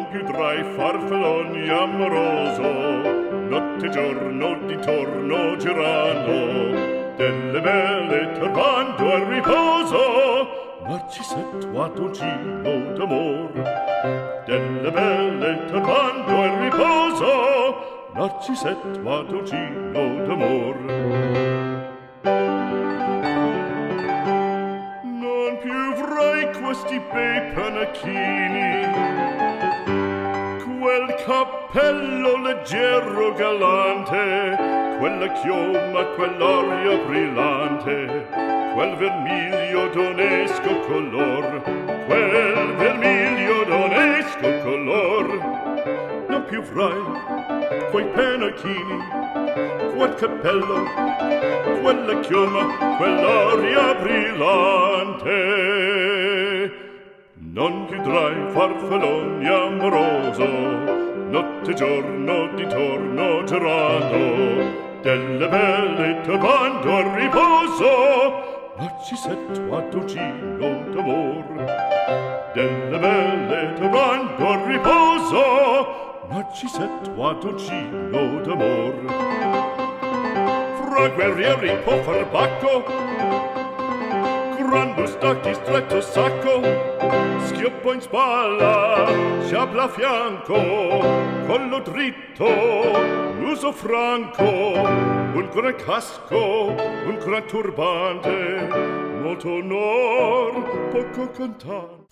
più tra i farfalloni amoroso, notte e giorno di torno girando, delle belle turbando al riposo, Narcisetto Adolgino d'amor. Delle belle turbando al riposo, Narcisetto Adolgino d'amor. Non più avrai questi bei panacchini, quel cappello leggero galante, quella chioma, quell'aria brillante, quel vermiglio d'onesco color, quel vermiglio d'onesco color. Non più avrai quei pennacchini, quel cappello, quella chioma, quell'aria brillante. Non più tra i farfalloni amoroso, notte e giorno di torno girando, delle belle turbando al riposo, Narcisetto Adolgino d'amor. Delle belle turbando al riposo, Narcisetto Adolgino d'amor. Fra guerrieri può far bacco, gran bustacchi stretto sacco, schioppo in spalla, sciabla a fianco, collo dritto, muso franco, un gran casco, un gran turbante, molto onor, poco cantante.